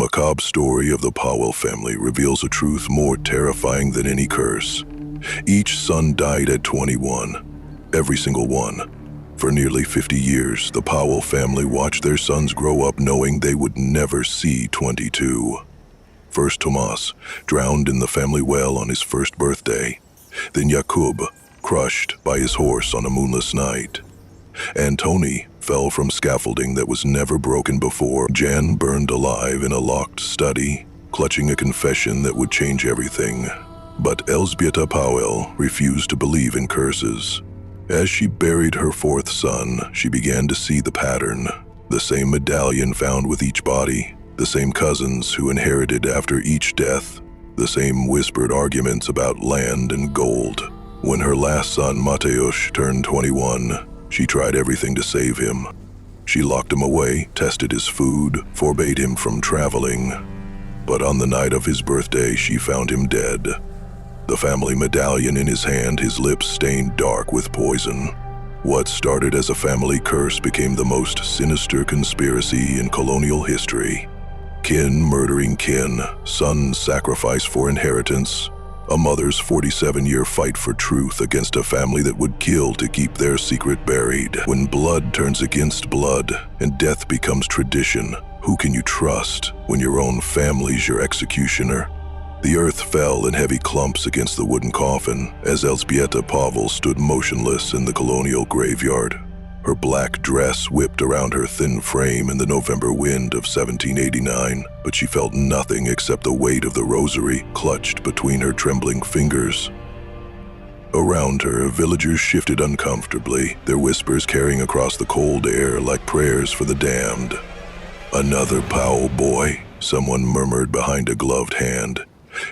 macabre story of the Pawel family reveals a truth more terrifying than any curse. Each son died at 21, every single one. For nearly 50 years, the Pawel family watched their sons grow up knowing they would never see 22. First Tomas, drowned in the family well on his first birthday. Then Jakub, crushed by his horse on a moonless night. And Tony fell from scaffolding that was never broken before. Jan burned alive in a locked study, clutching a confession that would change everything. But Elżbieta Pawel refused to believe in curses. As she buried her fourth son, she began to see the pattern. The same medallion found with each body, the same cousins who inherited after each death, the same whispered arguments about land and gold. When her last son, Mateusz, turned 21, she tried everything to save him. She locked him away, tested his food, forbade him from traveling. But on the night of his birthday, she found him dead. The family medallion in his hand, his lips stained dark with poison. What started as a family curse became the most sinister conspiracy in colonial history. Kin murdering kin, son's sacrifice for inheritance, a mother's 47-year fight for truth against a family that would kill to keep their secret buried. When blood turns against blood and death becomes tradition, who can you trust when your own family's your executioner? The earth fell in heavy clumps against the wooden coffin as Elżbieta Pawel stood motionless in the colonial graveyard. Her black dress whipped around her thin frame in the November wind of 1789, but she felt nothing except the weight of the rosary clutched between her trembling fingers. Around her, villagers shifted uncomfortably, their whispers carrying across the cold air like prayers for the damned. "Another Pawel boy," someone murmured behind a gloved hand.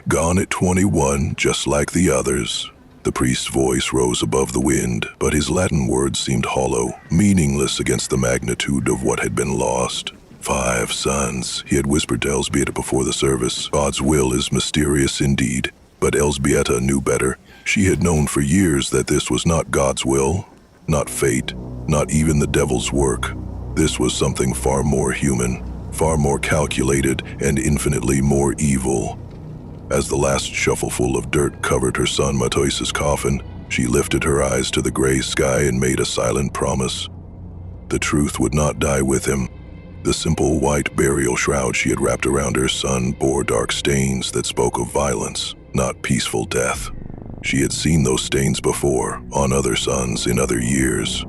"Gone at 21, just like the others." The priest's voice rose above the wind, but his Latin words seemed hollow, meaningless against the magnitude of what had been lost. 5 sons, he had whispered to Elżbieta before the service. God's will is mysterious indeed, but Elżbieta knew better. She had known for years that this was not God's will, not fate, not even the devil's work. This was something far more human, far more calculated, and infinitely more evil. As the last shovelful of dirt covered her son Mateusz's coffin, she lifted her eyes to the gray sky and made a silent promise. The truth would not die with him. The simple white burial shroud she had wrapped around her son bore dark stains that spoke of violence, not peaceful death. She had seen those stains before, on other sons in other years.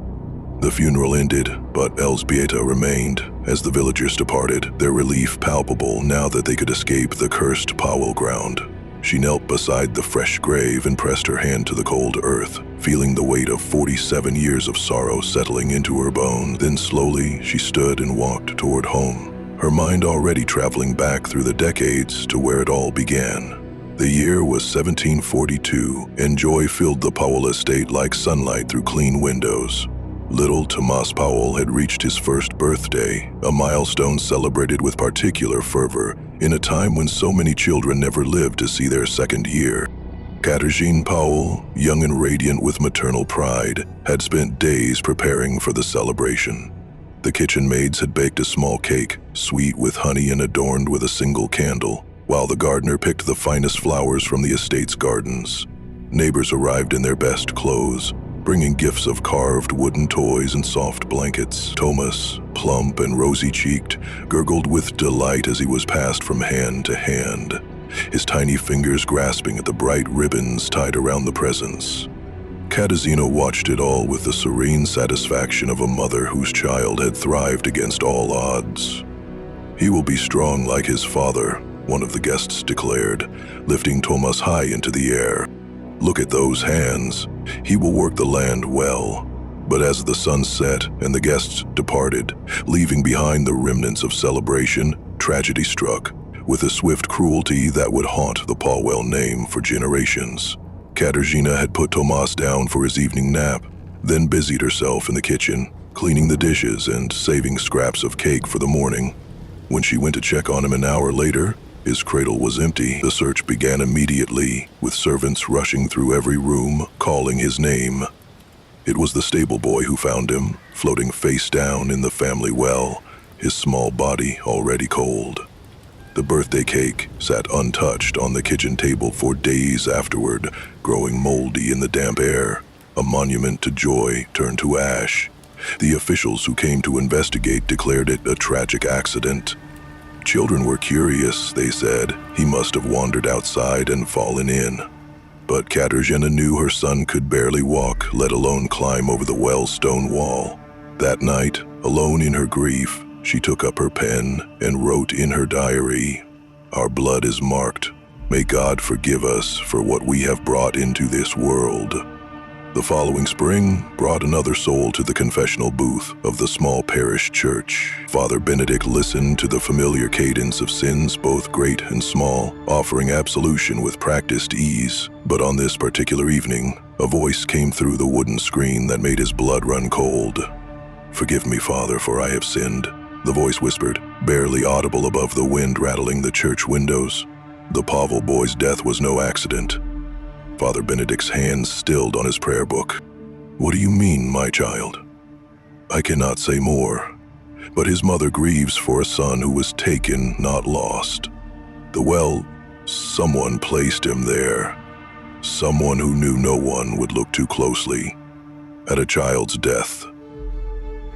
The funeral ended, but Elżbieta remained. As the villagers departed, their relief palpable now that they could escape the cursed Pawel ground. She knelt beside the fresh grave and pressed her hand to the cold earth, feeling the weight of 47 years of sorrow settling into her bones. Then slowly she stood and walked toward home, her mind already traveling back through the decades to where it all began. The year was 1742, and joy filled the Pawel estate like sunlight through clean windows. Little Tomas Pawel had reached his first birthday, a milestone celebrated with particular fervor in a time when so many children never lived to see their second year. Katarzyna Pawel, young and radiant with maternal pride, had spent days preparing for the celebration. The kitchen maids had baked a small cake, sweet with honey and adorned with a single candle, while the gardener picked the finest flowers from the estate's gardens. Neighbors arrived in their best clothes, bringing gifts of carved wooden toys and soft blankets. Tomas, plump and rosy-cheeked, gurgled with delight as he was passed from hand to hand, his tiny fingers grasping at the bright ribbons tied around the presents. Katarzyna watched it all with the serene satisfaction of a mother whose child had thrived against all odds. "He will be strong like his father," one of the guests declared, lifting Tomas high into the air. "Look at those hands. He will work the land well." But as the sun set and the guests departed, leaving behind the remnants of celebration, tragedy struck, with a swift cruelty that would haunt the Pawel name for generations. Katarzyna had put Tomas down for his evening nap, then busied herself in the kitchen, cleaning the dishes and saving scraps of cake for the morning. When she went to check on him an hour later, his cradle was empty. The search began immediately, with servants rushing through every room, calling his name. It was the stable boy who found him, floating face down in the family well, his small body already cold. The birthday cake sat untouched on the kitchen table for days afterward, growing moldy in the damp air. A monument to joy turned to ash. The officials who came to investigate declared it a tragic accident. Children were curious, they said. He must have wandered outside and fallen in. But Katarzyna knew her son could barely walk, let alone climb over the well stone wall. That night, alone in her grief, she took up her pen and wrote in her diary, "Our blood is marked. May God forgive us for what we have brought into this world." The following spring brought another soul to the confessional booth of the small parish church. Father Benedict listened to the familiar cadence of sins, both great and small, offering absolution with practiced ease. But on this particular evening, a voice came through the wooden screen that made his blood run cold. "Forgive me, Father, for I have sinned," the voice whispered, barely audible above the wind rattling the church windows. The Pawel boy's death was no accident. Father Benedict's hands stilled on his prayer book. "What do you mean, my child?" "I cannot say more, but his mother grieves for a son who was taken, not lost. Someone placed him there. Someone who knew no one would look too closely at a child's death."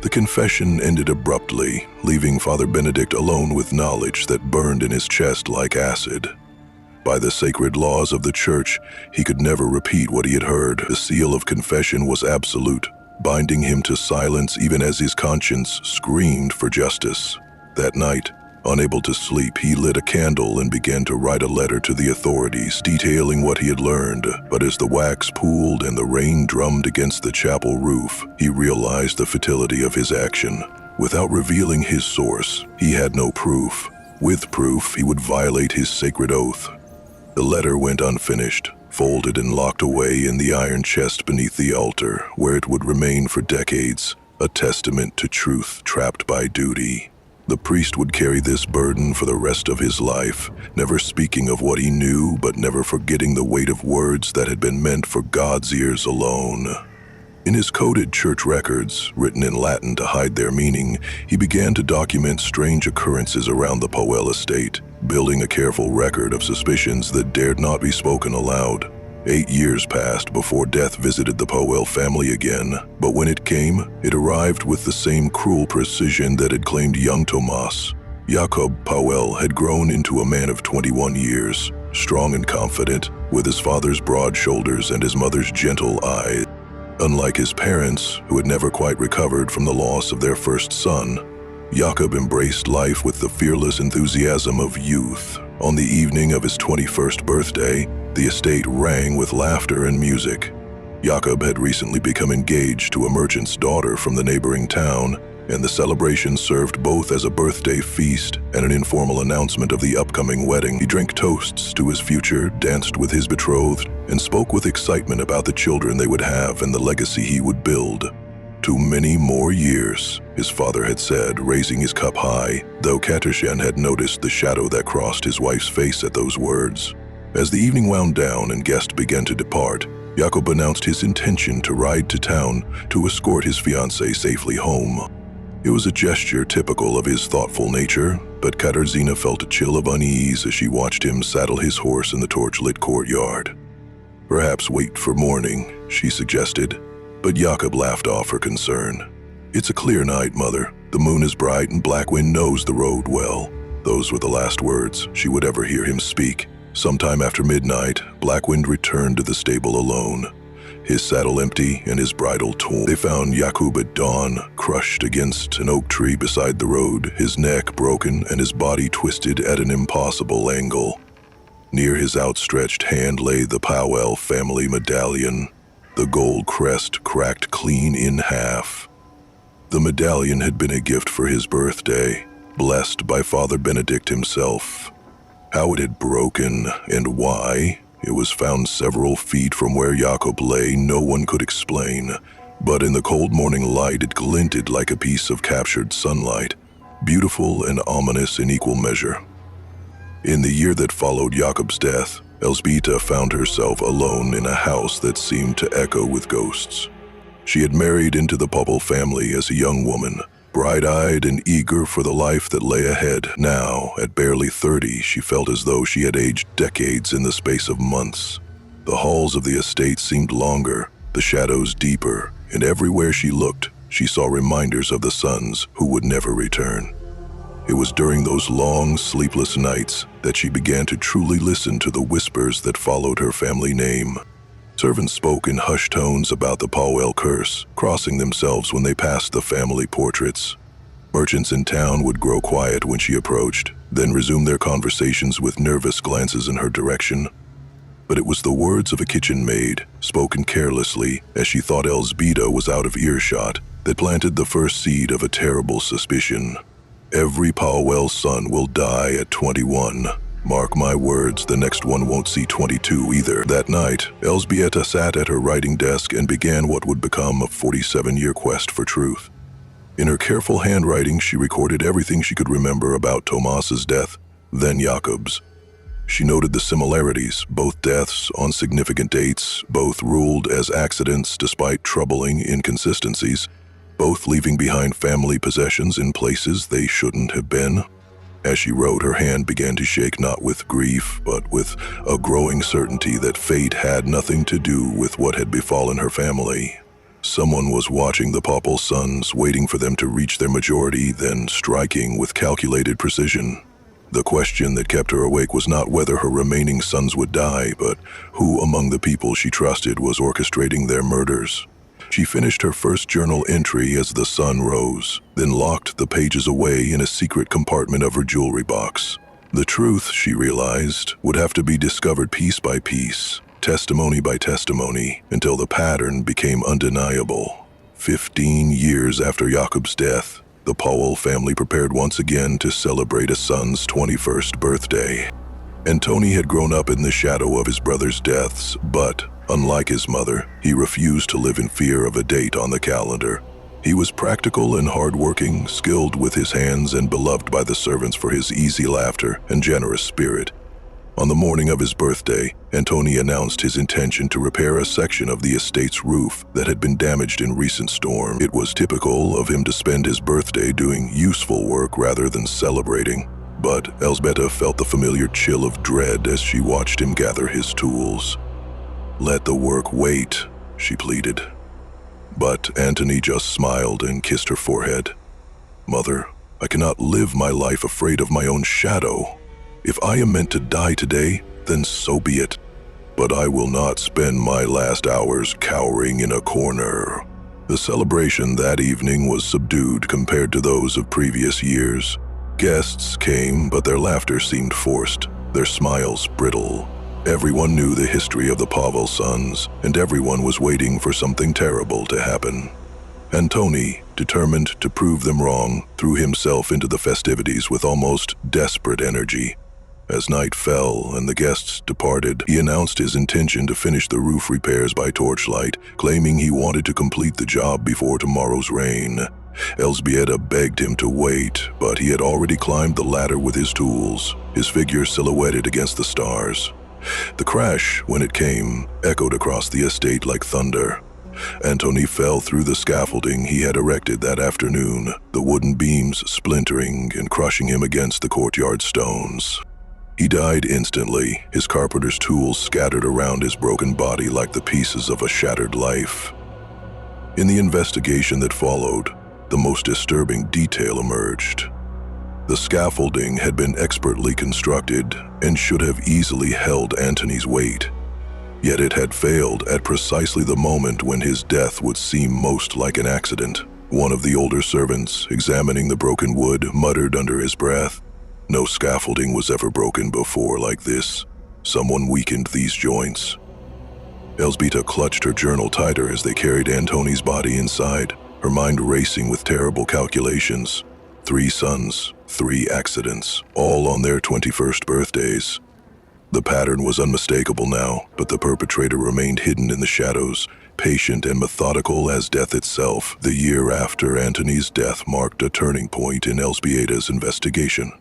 The confession ended abruptly, leaving Father Benedict alone with knowledge that burned in his chest like acid. By the sacred laws of the church, he could never repeat what he had heard. The seal of confession was absolute, binding him to silence even as his conscience screamed for justice. That night, unable to sleep, he lit a candle and began to write a letter to the authorities, detailing what he had learned. But as the wax pooled and the rain drummed against the chapel roof, he realized the futility of his action. Without revealing his source, he had no proof. With proof, he would violate his sacred oath. The letter went unfinished, folded and locked away in the iron chest beneath the altar, where it would remain for decades, a testament to truth trapped by duty. The priest would carry this burden for the rest of his life, never speaking of what he knew, but never forgetting the weight of words that had been meant for God's ears alone. In his coded church records, written in Latin to hide their meaning, he began to document strange occurrences around the Pawel estate, building a careful record of suspicions that dared not be spoken aloud. 8 years passed before death visited the Pawel family again, but when it came, it arrived with the same cruel precision that had claimed young Tomas. Jakub Pawel had grown into a man of 21 years, strong and confident, with his father's broad shoulders and his mother's gentle eyes. Unlike his parents, who had never quite recovered from the loss of their first son, Jakub embraced life with the fearless enthusiasm of youth. On the evening of his 21st birthday, the estate rang with laughter and music. Jakub had recently become engaged to a merchant's daughter from the neighboring town, and the celebration served both as a birthday feast and an informal announcement of the upcoming wedding. He drank toasts to his future, danced with his betrothed, and spoke with excitement about the children they would have and the legacy he would build. "Too many more years," his father had said, raising his cup high, though Katarzyna had noticed the shadow that crossed his wife's face at those words. As the evening wound down and guests began to depart, Jakub announced his intention to ride to town to escort his fiancée safely home. It was a gesture typical of his thoughtful nature, but Katarzyna felt a chill of unease as she watched him saddle his horse in the torch-lit courtyard. "Perhaps wait for morning," she suggested, but Jakub laughed off her concern. "It's a clear night, Mother. The moon is bright and Blackwind knows the road well." Those were the last words she would ever hear him speak. Sometime after midnight, Blackwind returned to the stable alone. His saddle empty and his bridle torn. They found Jakub at dawn, crushed against an oak tree beside the road, his neck broken and his body twisted at an impossible angle. Near his outstretched hand lay the Pawel family medallion, the gold crest cracked clean in half. The medallion had been a gift for his birthday, blessed by Father Benedict himself. How it had broken and why, it was found several feet from where Jakub lay, no one could explain, but in the cold morning light it glinted like a piece of captured sunlight, beautiful and ominous in equal measure. In the year that followed Jakub's death, Elżbieta found herself alone in a house that seemed to echo with ghosts. She had married into the Pawel family as a young woman, bright-eyed and eager for the life that lay ahead. Now, at barely 30, she felt as though she had aged decades in the space of months. The halls of the estate seemed longer, the shadows deeper, and everywhere she looked, she saw reminders of the sons who would never return. It was during those long, sleepless nights that she began to truly listen to the whispers that followed her family name. Servants spoke in hushed tones about the Pawel curse, crossing themselves when they passed the family portraits. Merchants in town would grow quiet when she approached, then resume their conversations with nervous glances in her direction. But it was the words of a kitchen maid, spoken carelessly as she thought Elzbieta was out of earshot, that planted the first seed of a terrible suspicion. Every Pawel son will die at 21. Mark my words, the next one won't see 22 either. That night, Elzbieta sat at her writing desk and began what would become a 47-year quest for truth. In her careful handwriting, she recorded everything she could remember about Tomas's death, then Jakob's. She noted the similarities, both deaths on significant dates, both ruled as accidents despite troubling inconsistencies, both leaving behind family possessions in places they shouldn't have been. As she wrote, her hand began to shake not with grief, but with a growing certainty that fate had nothing to do with what had befallen her family. Someone was watching the Pawel sons, waiting for them to reach their majority, then striking with calculated precision. The question that kept her awake was not whether her remaining sons would die, but who among the people she trusted was orchestrating their murders. She finished her first journal entry as the sun rose, then locked the pages away in a secret compartment of her jewelry box. The truth, she realized, would have to be discovered piece by piece, testimony by testimony, until the pattern became undeniable. 15 years after Jakob's death, the Pawel family prepared once again to celebrate a son's 21st birthday. Antoni had grown up in the shadow of his brother's deaths, but, unlike his mother, he refused to live in fear of a date on the calendar. He was practical and hardworking, skilled with his hands, and beloved by the servants for his easy laughter and generous spirit. On the morning of his birthday, Antoni announced his intention to repair a section of the estate's roof that had been damaged in recent storm. It was typical of him to spend his birthday doing useful work rather than celebrating, but Elzbieta felt the familiar chill of dread as she watched him gather his tools. "Let the work wait," she pleaded. But Antoni just smiled and kissed her forehead. "Mother, I cannot live my life afraid of my own shadow. If I am meant to die today, then so be it. But I will not spend my last hours cowering in a corner." The celebration that evening was subdued compared to those of previous years. Guests came, but their laughter seemed forced, their smiles brittle. Everyone knew the history of the Pawel sons, and everyone was waiting for something terrible to happen. Antoni, determined to prove them wrong, threw himself into the festivities with almost desperate energy. As night fell and the guests departed, he announced his intention to finish the roof repairs by torchlight, claiming he wanted to complete the job before tomorrow's rain. Elzbieta begged him to wait, but he had already climbed the ladder with his tools, his figure silhouetted against the stars. The crash, when it came, echoed across the estate like thunder. Antoni fell through the scaffolding he had erected that afternoon, the wooden beams splintering and crushing him against the courtyard stones. He died instantly, his carpenter's tools scattered around his broken body like the pieces of a shattered life. In the investigation that followed, the most disturbing detail emerged. The scaffolding had been expertly constructed and should have easily held Antoni's weight. Yet it had failed at precisely the moment when his death would seem most like an accident. One of the older servants, examining the broken wood, muttered under his breath, "No scaffolding was ever broken before like this. Someone weakened these joints." Elzbieta clutched her journal tighter as they carried Antoni's body inside, her mind racing with terrible calculations. 3 sons, 3 accidents, all on their 21st birthdays. The pattern was unmistakable now, but the perpetrator remained hidden in the shadows, patient and methodical as death itself. The year after Antoni's death marked a turning point in Elzbieta's investigation.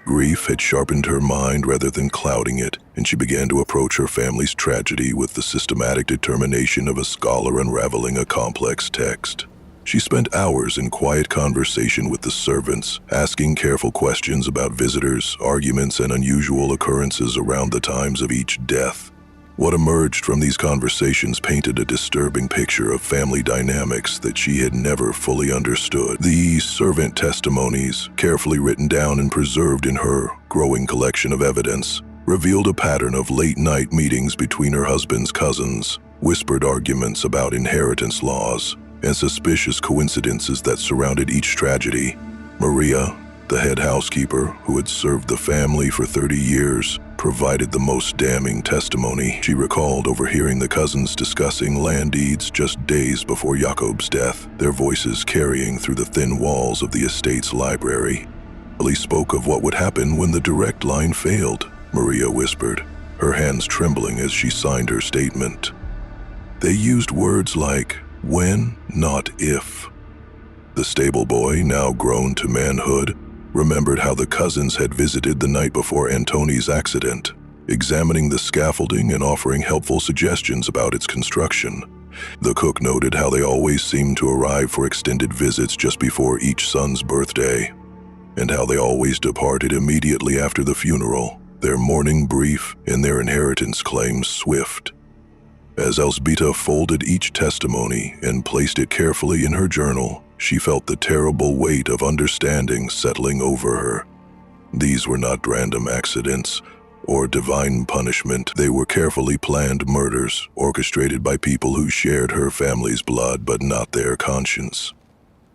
Grief had sharpened her mind rather than clouding it, and she began to approach her family's tragedy with the systematic determination of a scholar unraveling a complex text. She spent hours in quiet conversation with the servants, asking careful questions about visitors, arguments, and unusual occurrences around the times of each death. What emerged from these conversations painted a disturbing picture of family dynamics that she had never fully understood. These servant testimonies, carefully written down and preserved in her growing collection of evidence, revealed a pattern of late-night meetings between her husband's cousins, whispered arguments about inheritance laws, and suspicious coincidences that surrounded each tragedy. Maria, the head housekeeper who had served the family for 30 years, provided the most damning testimony. She recalled overhearing the cousins discussing land deeds just days before Jakob's death, their voices carrying through the thin walls of the estate's library. Ellie spoke of what would happen when the direct line failed, Maria whispered, her hands trembling as she signed her statement. They used words like when, not if. The stable boy, now grown to manhood, remembered how the cousins had visited the night before Antoni's accident, examining the scaffolding and offering helpful suggestions about its construction. The cook noted how they always seemed to arrive for extended visits just before each son's birthday, and how they always departed immediately after the funeral, their mourning brief and their inheritance claims swift. As Elzbieta folded each testimony and placed it carefully in her journal, she felt the terrible weight of understanding settling over her. These were not random accidents or divine punishment. They were carefully planned murders orchestrated by people who shared her family's blood but not their conscience.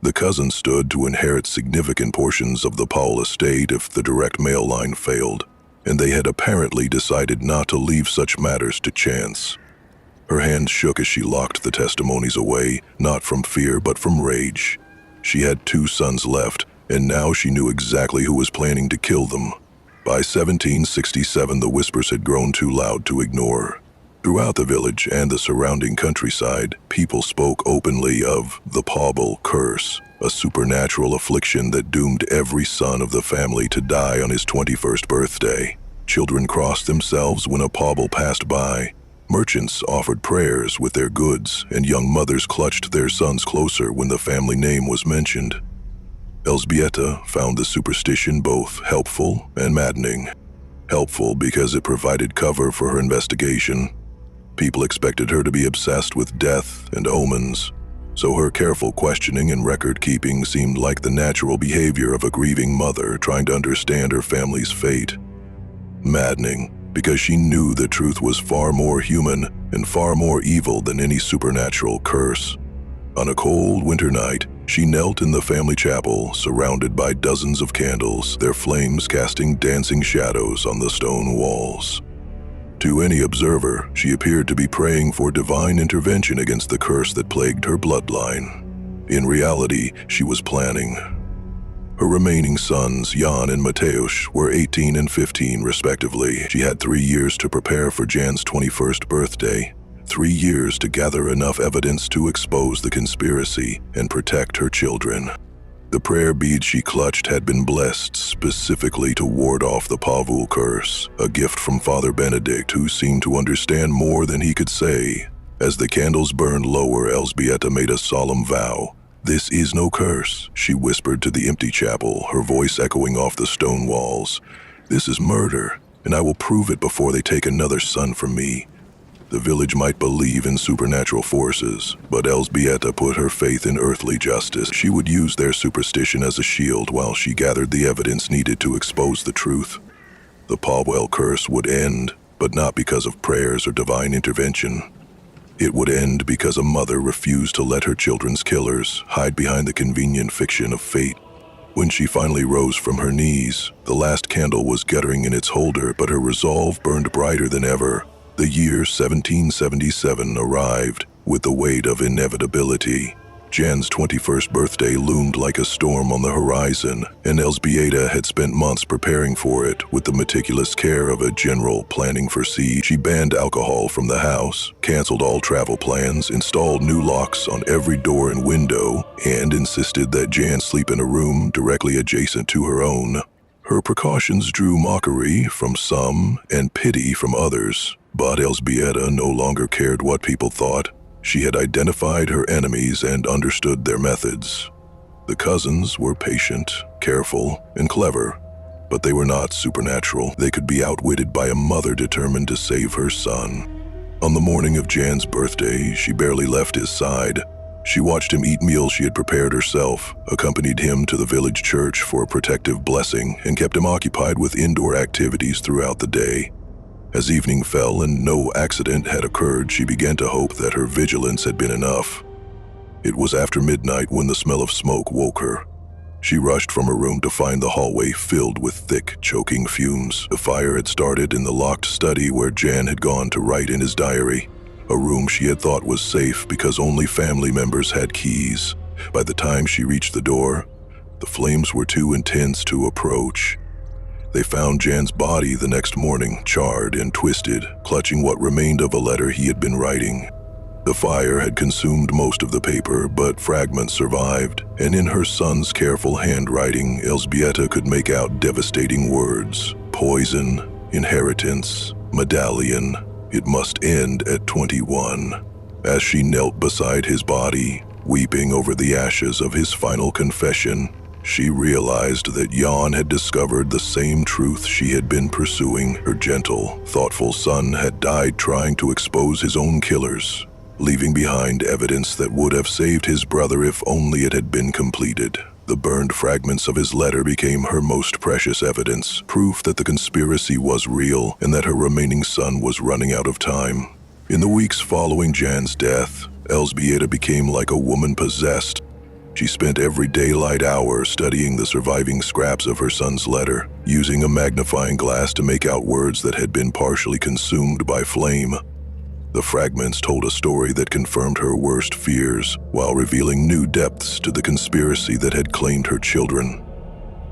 The cousins stood to inherit significant portions of the Pawel estate if the direct male line failed, and they had apparently decided not to leave such matters to chance. Her hands shook as she locked the testimonies away, not from fear but from rage. She had 2 sons left, and now she knew exactly who was planning to kill them. By 1767, the whispers had grown too loud to ignore. Throughout the village and the surrounding countryside, people spoke openly of the Pawel curse, a supernatural affliction that doomed every son of the family to die on his 21st birthday. Children crossed themselves when a Pawel passed by. Merchants offered prayers with their goods, and young mothers clutched their sons closer when the family name was mentioned. Elzbieta found the superstition both helpful and maddening. Helpful because it provided cover for her investigation. People expected her to be obsessed with death and omens, so her careful questioning and record-keeping seemed like the natural behavior of a grieving mother trying to understand her family's fate. Maddening because she knew the truth was far more human and far more evil than any supernatural curse. On a cold winter night, she knelt in the family chapel, surrounded by dozens of candles, their flames casting dancing shadows on the stone walls. To any observer, she appeared to be praying for divine intervention against the curse that plagued her bloodline. In reality, she was planning. Her remaining sons, Jan and Mateusz, were 18 and 15 respectively. She had 3 years to prepare for Jan's 21st birthday, 3 years to gather enough evidence to expose the conspiracy and protect her children. The prayer beads she clutched had been blessed specifically to ward off the Pawel curse, a gift from Father Benedict who seemed to understand more than he could say. As the candles burned lower, Elzbieta made a solemn vow. "This is no curse," she whispered to the empty chapel, her voice echoing off the stone walls. "This is murder, and I will prove it before they take another son from me." The village might believe in supernatural forces, but Elzbieta put her faith in earthly justice. She would use their superstition as a shield while she gathered the evidence needed to expose the truth. The Pawel curse would end, but not because of prayers or divine intervention. It would end because a mother refused to let her children's killers hide behind the convenient fiction of fate. When she finally rose from her knees, the last candle was guttering in its holder, but her resolve burned brighter than ever. The year 1777 arrived with the weight of inevitability. Jan's 21st birthday loomed like a storm on the horizon, and Elzbieta had spent months preparing for it with the meticulous care of a general planning for siege. She banned alcohol from the house, canceled all travel plans, installed new locks on every door and window, and insisted that Jan sleep in a room directly adjacent to her own. Her precautions drew mockery from some and pity from others, but Elzbieta no longer cared what people thought. She had identified her enemies and understood their methods. The cousins were patient, careful, and clever, but they were not supernatural. They could be outwitted by a mother determined to save her son. On the morning of Jan's birthday, she barely left his side. She watched him eat meals she had prepared herself, accompanied him to the village church for a protective blessing, and kept him occupied with indoor activities throughout the day. As evening fell and no accident had occurred, she began to hope that her vigilance had been enough. It was after midnight when the smell of smoke woke her. She rushed from her room to find the hallway filled with thick, choking fumes. The fire had started in the locked study where Jan had gone to write in his diary, a room she had thought was safe because only family members had keys. By the time she reached the door, the flames were too intense to approach. They found Jan's body the next morning, charred and twisted, clutching what remained of a letter he had been writing. The fire had consumed most of the paper, but fragments survived, and in her son's careful handwriting, Elżbieta could make out devastating words: poison, inheritance, medallion. It must end at 21. As she knelt beside his body, weeping over the ashes of his final confession, she realized that Jan had discovered the same truth she had been pursuing. Her gentle, thoughtful son had died trying to expose his own killers, leaving behind evidence that would have saved his brother if only it had been completed. The burned fragments of his letter became her most precious evidence, proof that the conspiracy was real and that her remaining son was running out of time. In the weeks following Jan's death, Elżbieta became like a woman possessed. She spent every daylight hour studying the surviving scraps of her son's letter, using a magnifying glass to make out words that had been partially consumed by flame. The fragments told a story that confirmed her worst fears, while revealing new depths to the conspiracy that had claimed her children.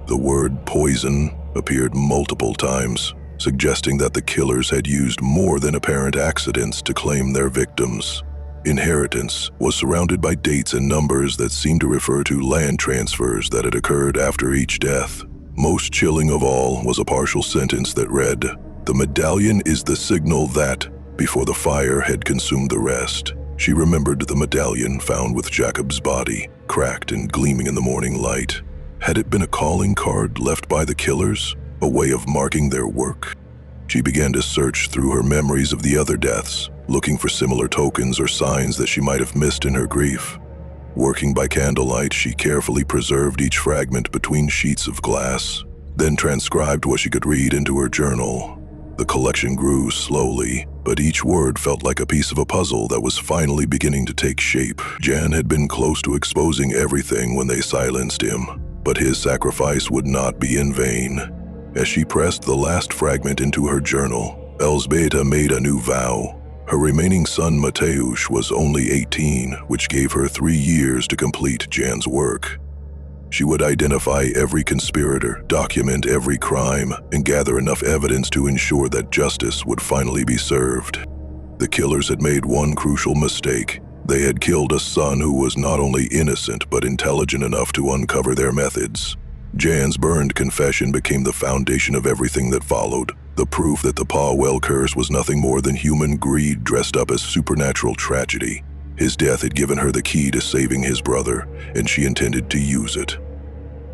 The word poison appeared multiple times, suggesting that the killers had used more than apparent accidents to claim their victims. Inheritance was surrounded by dates and numbers that seemed to refer to land transfers that had occurred after each death. Most chilling of all was a partial sentence that read, "The medallion is the signal that," before the fire had consumed the rest. She remembered the medallion found with Jacob's body, cracked and gleaming in the morning light. Had it been a calling card left by the killers, a way of marking their work? She began to search through her memories of the other deaths, looking for similar tokens or signs that she might have missed in her grief. Working by candlelight, she carefully preserved each fragment between sheets of glass, then transcribed what she could read into her journal. The collection grew slowly, but each word felt like a piece of a puzzle that was finally beginning to take shape. Jan had been close to exposing everything when they silenced him, but his sacrifice would not be in vain. As she pressed the last fragment into her journal, Elżbieta made a new vow. Her remaining son Mateusz was only 18, which gave her 3 years to complete Jan's work. She would identify every conspirator, document every crime, and gather enough evidence to ensure that justice would finally be served. The killers had made one crucial mistake. They had killed a son who was not only innocent but intelligent enough to uncover their methods. Jan's burned confession became the foundation of everything that followed, the proof that the Pawel curse was nothing more than human greed dressed up as supernatural tragedy. His death had given her the key to saving his brother, and she intended to use it.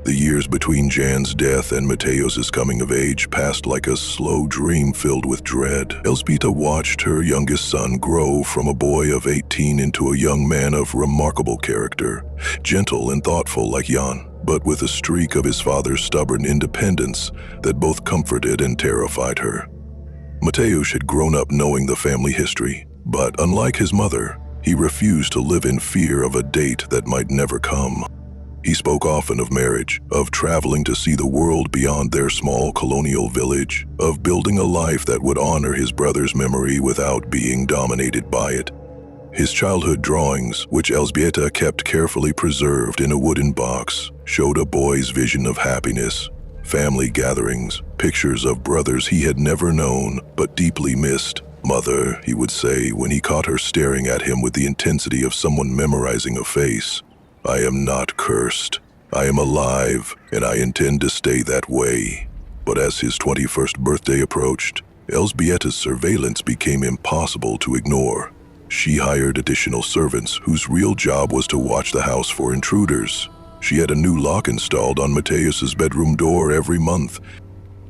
The years between Jan's death and Mateusz's coming of age passed like a slow dream filled with dread. Elżbieta watched her youngest son grow from a boy of 18 into a young man of remarkable character, gentle and thoughtful like Jan, but with a streak of his father's stubborn independence that both comforted and terrified her. Mateusz had grown up knowing the family history, but unlike his mother, he refused to live in fear of a date that might never come. He spoke often of marriage, of traveling to see the world beyond their small colonial village, of building a life that would honor his brother's memory without being dominated by it. His childhood drawings, which Elżbieta kept carefully preserved in a wooden box, showed a boy's vision of happiness, family gatherings, pictures of brothers he had never known but deeply missed. "Mother," he would say when he caught her staring at him with the intensity of someone memorizing a face, "I am not cursed. I am alive, and I intend to stay that way." But as his 21st birthday approached, Elżbieta's surveillance became impossible to ignore. She hired additional servants whose real job was to watch the house for intruders. She had a new lock installed on Mateus's bedroom door every month.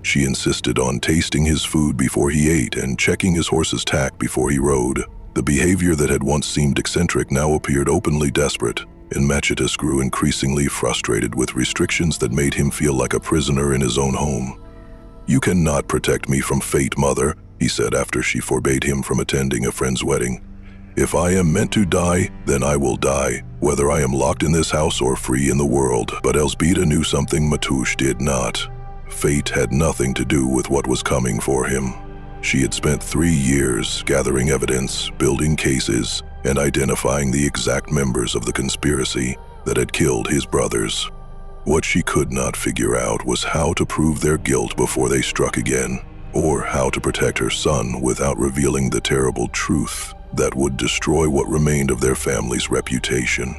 She insisted on tasting his food before he ate and checking his horse's tack before he rode. The behavior that had once seemed eccentric now appeared openly desperate, and Machetus grew increasingly frustrated with restrictions that made him feel like a prisoner in his own home. "You cannot protect me from fate, Mother," he said after she forbade him from attending a friend's wedding. "If I am meant to die, then I will die, whether I am locked in this house or free in the world." But Elzbieta knew something Mateusz did not. Fate had nothing to do with what was coming for him. She had spent 3 years gathering evidence, building cases, and identifying the exact members of the conspiracy that had killed his brothers. What she could not figure out was how to prove their guilt before they struck again, or how to protect her son without revealing the terrible truth that would destroy what remained of their family's reputation.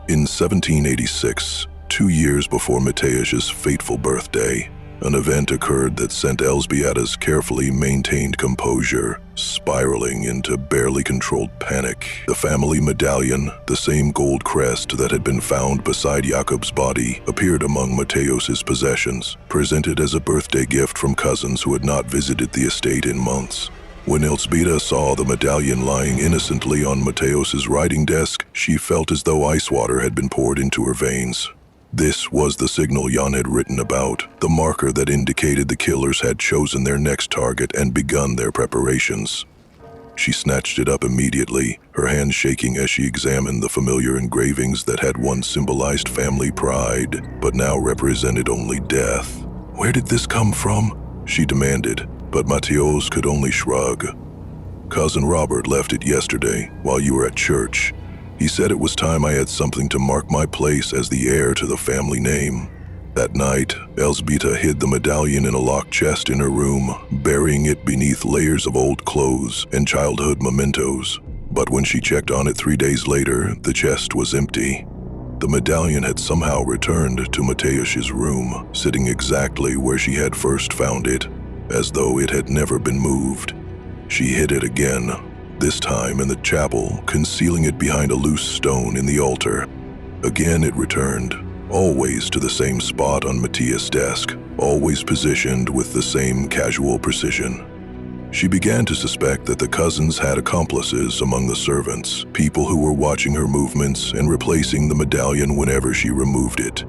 In 1786, 2 years before Mateusz's fateful birthday, an event occurred that sent Elzbieta's carefully maintained composure spiraling into barely controlled panic. The family medallion, the same gold crest that had been found beside Jakob's body, appeared among Mateus's possessions, presented as a birthday gift from cousins who had not visited the estate in months. When Elzbieta saw the medallion lying innocently on Mateus's writing desk, she felt as though ice water had been poured into her veins. This was the signal Jan had written about, the marker that indicated the killers had chosen their next target and begun their preparations. She snatched it up immediately, her hands shaking as she examined the familiar engravings that had once symbolized family pride, but now represented only death. "Where did this come from?" she demanded, but Mateusz could only shrug. "Cousin Robert left it yesterday while you were at church. He said it was time I had something to mark my place as the heir to the family name." That night, Elzbieta hid the medallion in a locked chest in her room, burying it beneath layers of old clothes and childhood mementos. But when she checked on it 3 days later, the chest was empty. The medallion had somehow returned to Mateusz's room, sitting exactly where she had first found it, as though it had never been moved. She hid it again, this time in the chapel, concealing it behind a loose stone in the altar. Again it returned, always to the same spot on Matthias' desk, always positioned with the same casual precision. She began to suspect that the cousins had accomplices among the servants, people who were watching her movements and replacing the medallion whenever she removed it.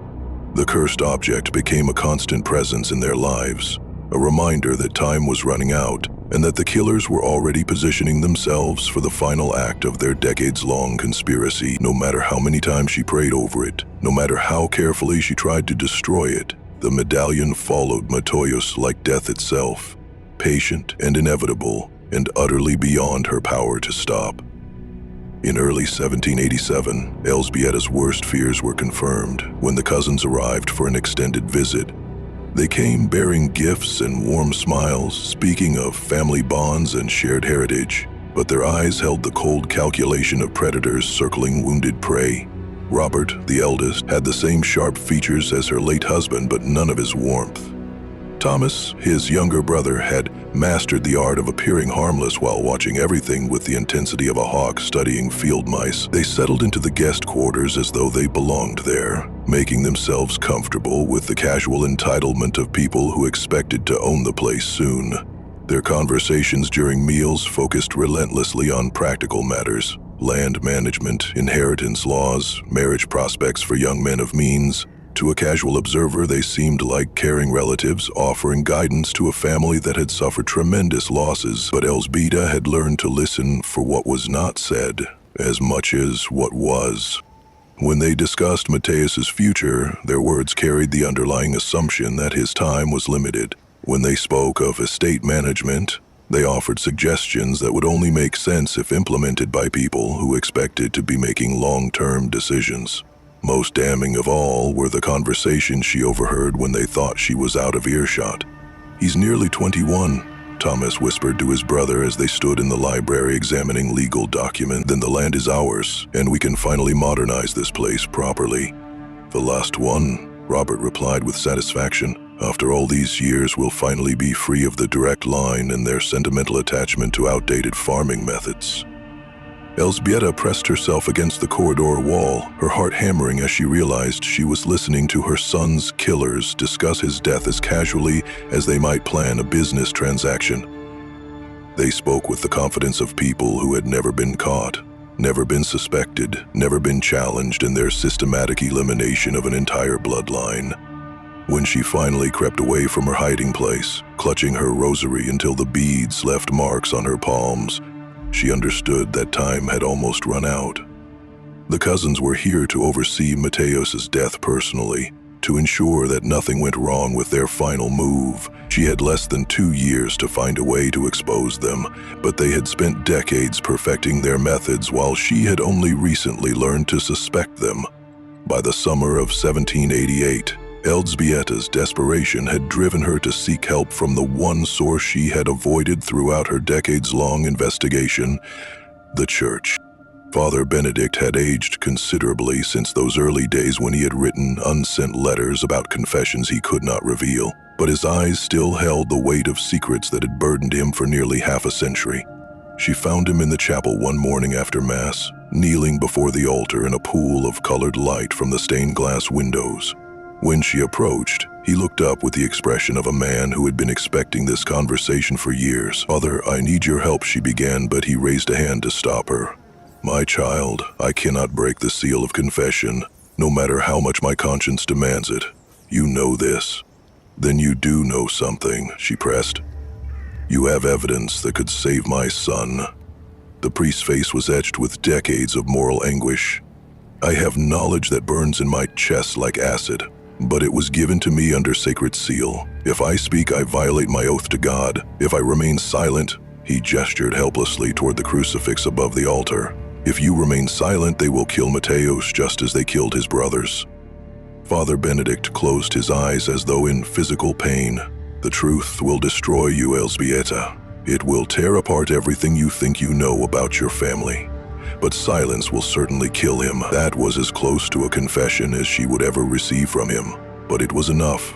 The cursed object became a constant presence in their lives, a reminder that time was running out and that the killers were already positioning themselves for the final act of their decades-long conspiracy. No matter how many times she prayed over it, no matter how carefully she tried to destroy it, the medallion followed Mateusz like death itself, patient and inevitable, and utterly beyond her power to stop. In early 1787, Elzbieta's worst fears were confirmed when the cousins arrived for an extended visit. They came bearing gifts and warm smiles, speaking of family bonds and shared heritage, but their eyes held the cold calculation of predators circling wounded prey. Robert, the eldest, had the same sharp features as her late husband, but none of his warmth. Thomas, his younger brother, had mastered the art of appearing harmless while watching everything with the intensity of a hawk studying field mice. They settled into the guest quarters as though they belonged there, making themselves comfortable with the casual entitlement of people who expected to own the place soon. Their conversations during meals focused relentlessly on practical matters: land management, inheritance laws, marriage prospects for young men of means. To a casual observer, they seemed like caring relatives offering guidance to a family that had suffered tremendous losses, but Elzbieta had learned to listen for what was not said as much as what was. When they discussed Mateus's future, their words carried the underlying assumption that his time was limited. When they spoke of estate management, they offered suggestions that would only make sense if implemented by people who expected to be making long-term decisions. Most damning of all were the conversations she overheard when they thought she was out of earshot. "He's nearly 21, Thomas whispered to his brother as they stood in the library examining legal documents. "Then the land is ours, and we can finally modernize this place properly." "The last one," Robert replied with satisfaction. "After all these years, we'll finally be free of the direct line and their sentimental attachment to outdated farming methods." Elżbieta pressed herself against the corridor wall, her heart hammering as she realized she was listening to her son's killers discuss his death as casually as they might plan a business transaction. They spoke with the confidence of people who had never been caught, never been suspected, never been challenged in their systematic elimination of an entire bloodline. When she finally crept away from her hiding place, clutching her rosary until the beads left marks on her palms, she understood that time had almost run out. The cousins were here to oversee Mateos's death personally, to ensure that nothing went wrong with their final move. She had less than 2 years to find a way to expose them, but they had spent decades perfecting their methods while she had only recently learned to suspect them. By the summer of 1788, Elżbieta's desperation had driven her to seek help from the one source she had avoided throughout her decades-long investigation, the church. Father Benedict had aged considerably since those early days when he had written unsent letters about confessions he could not reveal, but his eyes still held the weight of secrets that had burdened him for nearly half a century. She found him in the chapel one morning after Mass, kneeling before the altar in a pool of colored light from the stained glass windows. When she approached, he looked up with the expression of a man who had been expecting this conversation for years. "Father, I need your help," she began, but he raised a hand to stop her. "My child, I cannot break the seal of confession, no matter how much my conscience demands it. You know this." "Then you do know something," she pressed. "You have evidence that could save my son." The priest's face was etched with decades of moral anguish. "I have knowledge that burns in my chest like acid, but it was given to me under sacred seal. If I speak, I violate my oath to God. If I remain silent," he gestured helplessly toward the crucifix above the altar, "if you remain silent, they will kill Mateos just as they killed his brothers." Father Benedict closed his eyes as though in physical pain. "The truth will destroy you, Elżbieta. It will tear apart everything you think you know about your family. But silence will certainly kill him." That was as close to a confession as she would ever receive from him, but it was enough.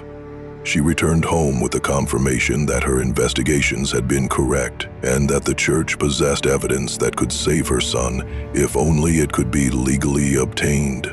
She returned home with the confirmation that her investigations had been correct and that the church possessed evidence that could save her son if only it could be legally obtained.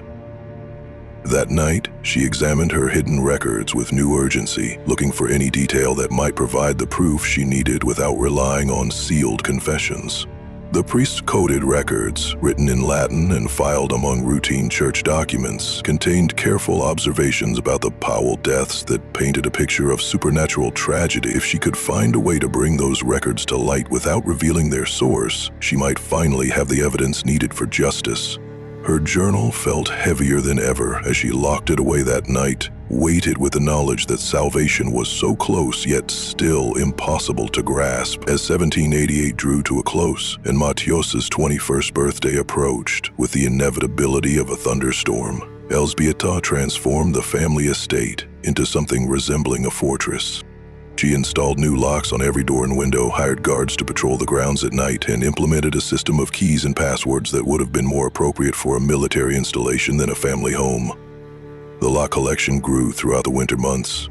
That night, she examined her hidden records with new urgency, looking for any detail that might provide the proof she needed without relying on sealed confessions. The priest-coded records, written in Latin and filed among routine church documents, contained careful observations about the Pawel deaths that painted a picture of supernatural tragedy. If she could find a way to bring those records to light without revealing their source, she might finally have the evidence needed for justice. Her journal felt heavier than ever as she locked it away that night, weighted with the knowledge that salvation was so close yet still impossible to grasp. As 1788 drew to a close and Mateos's 21st birthday approached, with the inevitability of a thunderstorm, Elżbieta transformed the family estate into something resembling a fortress. She installed new locks on every door and window, hired guards to patrol the grounds at night, and implemented a system of keys and passwords that would have been more appropriate for a military installation than a family home. The lock collection grew throughout the winter months.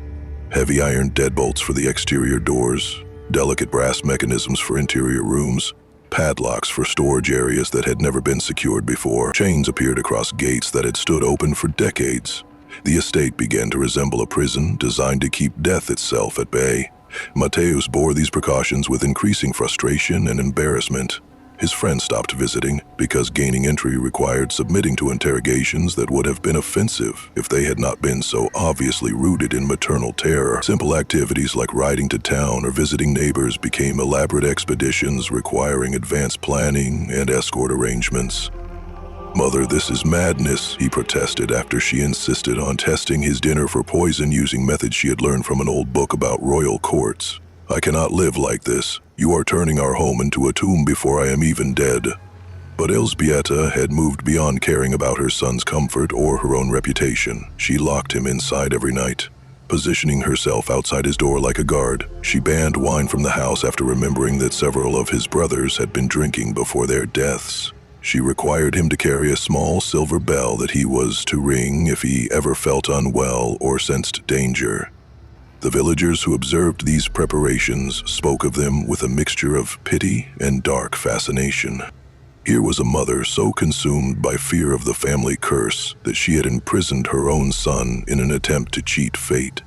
Heavy iron deadbolts for the exterior doors, delicate brass mechanisms for interior rooms, padlocks for storage areas that had never been secured before. Chains appeared across gates that had stood open for decades. The estate began to resemble a prison designed to keep death itself at bay. Mateos bore these precautions with increasing frustration and embarrassment. His friends stopped visiting because gaining entry required submitting to interrogations that would have been offensive if they had not been so obviously rooted in maternal terror. Simple activities like riding to town or visiting neighbors became elaborate expeditions requiring advanced planning and escort arrangements. "Mother, this is madness," he protested after she insisted on testing his dinner for poison using methods she had learned from an old book about royal courts. "I cannot live like this. You are turning our home into a tomb before I am even dead." But Elżbieta had moved beyond caring about her son's comfort or her own reputation. She locked him inside every night. Positioning herself outside his door like a guard, she banned wine from the house after remembering that several of his brothers had been drinking before their deaths. She required him to carry a small silver bell that he was to ring if he ever felt unwell or sensed danger. The villagers who observed these preparations spoke of them with a mixture of pity and dark fascination. Here was a mother so consumed by fear of the family curse that she had imprisoned her own son in an attempt to cheat fate.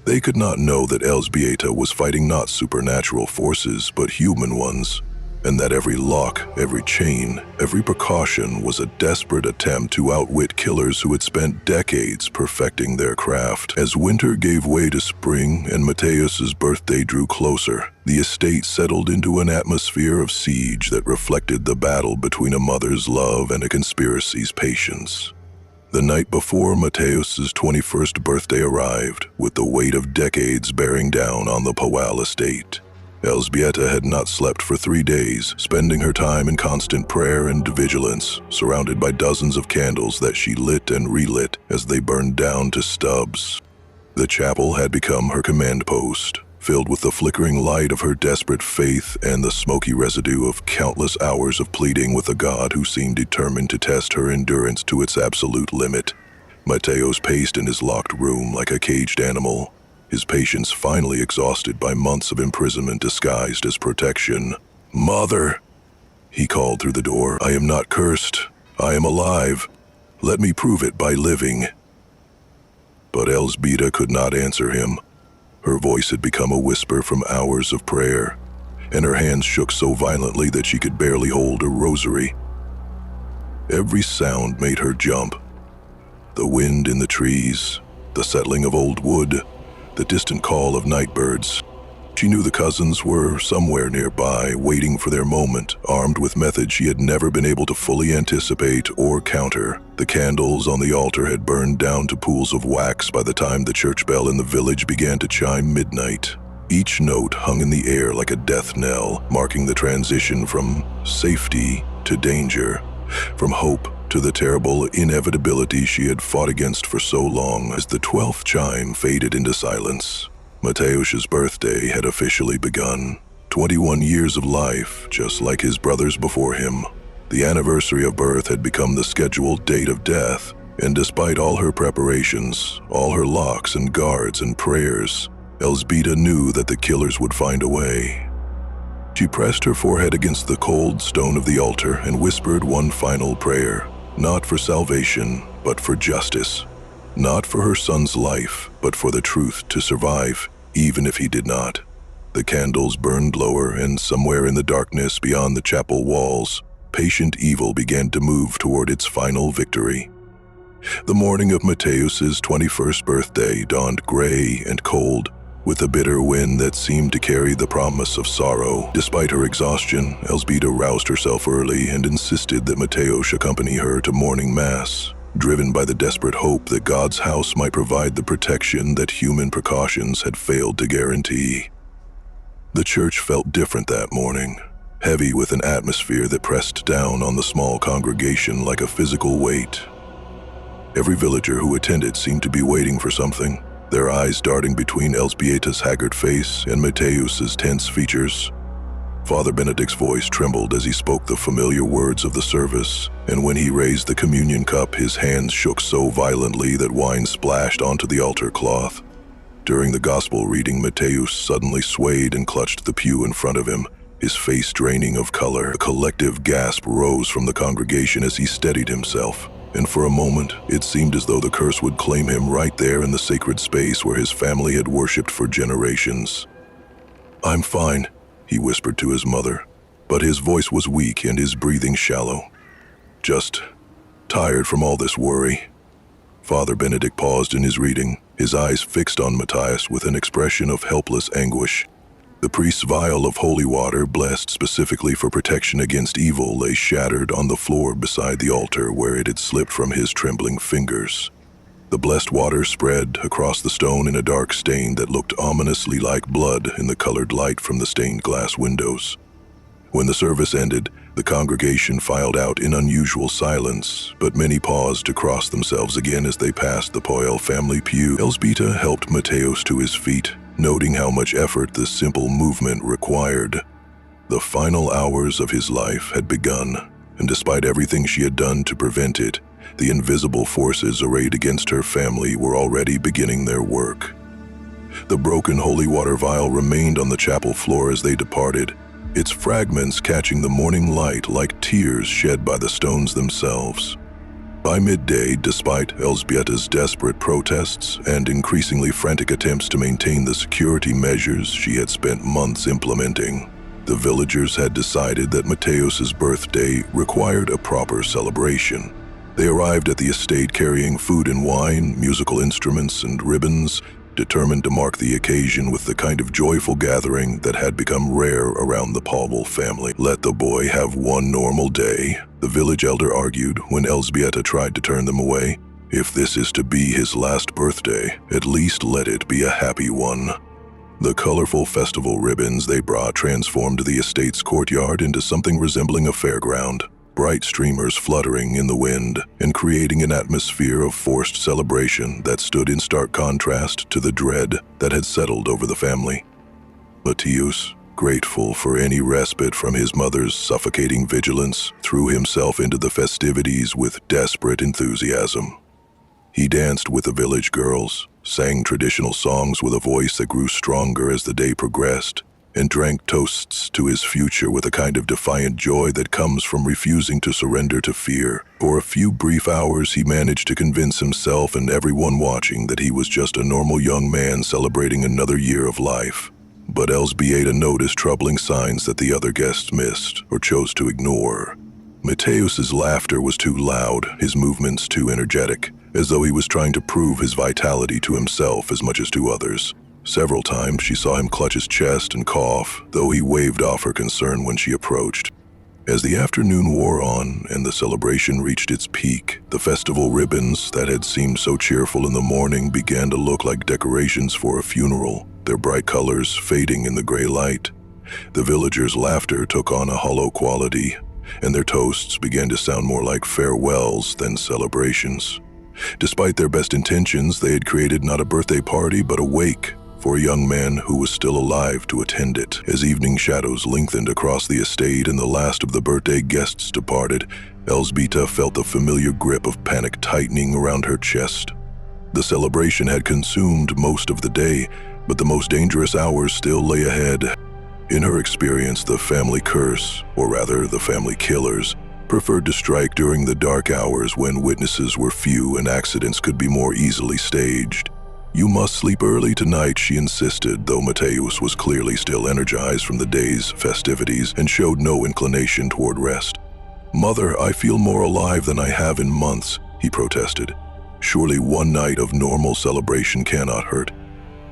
They could not know that Elżbieta was fighting not supernatural forces but human ones, and that every lock, every chain, every precaution was a desperate attempt to outwit killers who had spent decades perfecting their craft. As winter gave way to spring and Mateus's birthday drew closer, the estate settled into an atmosphere of siege that reflected the battle between a mother's love and a conspiracy's patience. The night before Mateus's 21st birthday arrived, with the weight of decades bearing down on the Pawel estate, Elżbieta had not slept for 3 days, spending her time in constant prayer and vigilance, surrounded by dozens of candles that she lit and relit as they burned down to stubs. The chapel had become her command post, filled with the flickering light of her desperate faith and the smoky residue of countless hours of pleading with a God who seemed determined to test her endurance to its absolute limit. Mateus paced in his locked room like a caged animal, his patience finally exhausted by months of imprisonment disguised as protection. "Mother," he called through the door, "I am not cursed. I am alive. Let me prove it by living." But Elżbieta could not answer him. Her voice had become a whisper from hours of prayer, and her hands shook so violently that she could barely hold a rosary. Every sound made her jump. The wind in the trees, the settling of old wood, the distant call of night birds. She knew the cousins were somewhere nearby, waiting for their moment, armed with methods she had never been able to fully anticipate or counter. The candles on the altar had burned down to pools of wax by the time the church bell in the village began to chime midnight. Each note hung in the air like a death knell, marking the transition from safety to danger, from hope to the terrible inevitability she had fought against for so long. As the 12th chime faded into silence, Mateus's birthday had officially begun. 21 years of life, just like his brothers before him. The anniversary of birth had become the scheduled date of death, and despite all her preparations, all her locks and guards and prayers, Elżbieta knew that the killers would find a way. She pressed her forehead against the cold stone of the altar and whispered one final prayer, not for salvation, but for justice. Not for her son's life, but for the truth to survive, even if he did not. The candles burned lower, and somewhere in the darkness beyond the chapel walls, patient evil began to move toward its final victory. The morning of Mateus's 21st birthday dawned gray and cold, with a bitter wind that seemed to carry the promise of sorrow. Despite her exhaustion, Elżbieta roused herself early and insisted that Mateus accompany her to morning mass, driven by the desperate hope that God's house might provide the protection that human precautions had failed to guarantee. The church felt different that morning, heavy with an atmosphere that pressed down on the small congregation like a physical weight. Every villager who attended seemed to be waiting for something, their eyes darting between Elżbieta's haggard face and Mateus's tense features. Father Benedict's voice trembled as he spoke the familiar words of the service, and when he raised the communion cup, his hands shook so violently that wine splashed onto the altar cloth. During the gospel reading, Mateus suddenly swayed and clutched the pew in front of him, his face draining of color. A collective gasp rose from the congregation as he steadied himself, and for a moment, it seemed as though the curse would claim him right there in the sacred space where his family had worshipped for generations. "I'm fine," he whispered to his mother, but his voice was weak and his breathing shallow. "Just tired from all this worry." Father Benedict paused in his reading, his eyes fixed on Matthias with an expression of helpless anguish. The priest's vial of holy water, blessed specifically for protection against evil, lay shattered on the floor beside the altar where it had slipped from his trembling fingers. The blessed water spread across the stone in a dark stain that looked ominously like blood in the colored light from the stained glass windows. When the service ended, the congregation filed out in unusual silence, but many paused to cross themselves again as they passed the Pawel family pew. Elżbieta helped Mateus to his feet, noting how much effort this simple movement required. The final hours of his life had begun, and despite everything she had done to prevent it, the invisible forces arrayed against her family were already beginning their work. The broken holy water vial remained on the chapel floor as they departed, its fragments catching the morning light like tears shed by the stones themselves. By midday, despite Elżbieta's desperate protests and increasingly frantic attempts to maintain the security measures she had spent months implementing, the villagers had decided that Mateusz's birthday required a proper celebration. They arrived at the estate carrying food and wine, musical instruments, and ribbons, determined to mark the occasion with the kind of joyful gathering that had become rare around the Pawel family. "Let the boy have one normal day," the village elder argued when Elżbieta tried to turn them away. "If this is to be his last birthday, at least let it be a happy one." The colorful festival ribbons they brought transformed the estate's courtyard into something resembling a fairground, bright streamers fluttering in the wind and creating an atmosphere of forced celebration that stood in stark contrast to the dread that had settled over the family. Mateusz, grateful for any respite from his mother's suffocating vigilance, threw himself into the festivities with desperate enthusiasm. He danced with the village girls, sang traditional songs with a voice that grew stronger as the day progressed, and drank toasts to his future with a kind of defiant joy that comes from refusing to surrender to fear. For a few brief hours, he managed to convince himself and everyone watching that he was just a normal young man celebrating another year of life. But Elżbieta noticed troubling signs that the other guests missed or chose to ignore. Mateusz's laughter was too loud, his movements too energetic, as though he was trying to prove his vitality to himself as much as to others. Several times she saw him clutch his chest and cough, though he waved off her concern when she approached. As the afternoon wore on and the celebration reached its peak, the festival ribbons that had seemed so cheerful in the morning began to look like decorations for a funeral, their bright colors fading in the gray light. The villagers' laughter took on a hollow quality, and their toasts began to sound more like farewells than celebrations. Despite their best intentions, they had created not a birthday party but a wake for a young man who was still alive to attend it. As evening shadows lengthened across the estate and the last of the birthday guests departed, Elżbieta felt the familiar grip of panic tightening around her chest. The celebration had consumed most of the day, but the most dangerous hours still lay ahead. In her experience, the family curse, or rather the family killers, preferred to strike during the dark hours when witnesses were few and accidents could be more easily staged. "You must sleep early tonight," she insisted, though Mateusz was clearly still energized from the day's festivities and showed no inclination toward rest. "Mother, I feel more alive than I have in months," he protested. "Surely one night of normal celebration cannot hurt."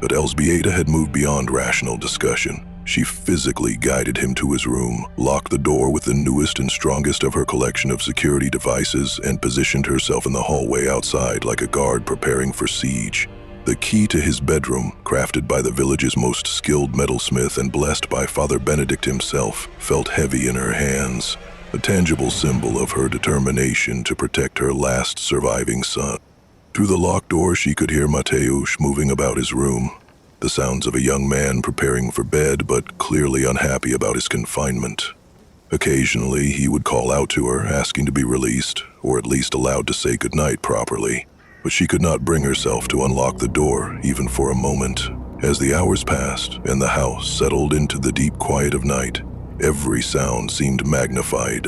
But Elżbieta had moved beyond rational discussion. She physically guided him to his room, locked the door with the newest and strongest of her collection of security devices, and positioned herself in the hallway outside like a guard preparing for siege. The key to his bedroom, crafted by the village's most skilled metalsmith and blessed by Father Benedict himself, felt heavy in her hands, a tangible symbol of her determination to protect her last surviving son. Through the locked door, she could hear Mateusz moving about his room, the sounds of a young man preparing for bed but clearly unhappy about his confinement. Occasionally, he would call out to her, asking to be released, or at least allowed to say goodnight properly. But she could not bring herself to unlock the door, even for a moment. As the hours passed and the house settled into the deep quiet of night, every sound seemed magnified.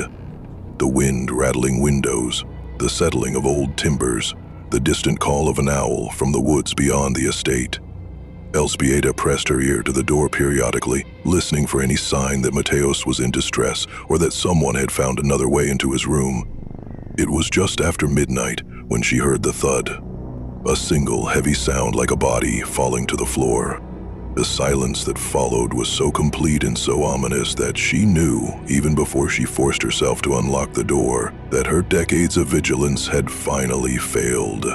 The wind rattling windows, the settling of old timbers, the distant call of an owl from the woods beyond the estate. Elżbieta pressed her ear to the door periodically, listening for any sign that Mateusz was in distress or that someone had found another way into his room. It was just after midnight when she heard the thud, a single heavy sound like a body falling to the floor. The silence that followed was so complete and so ominous that she knew, even before she forced herself to unlock the door, that her decades of vigilance had finally failed.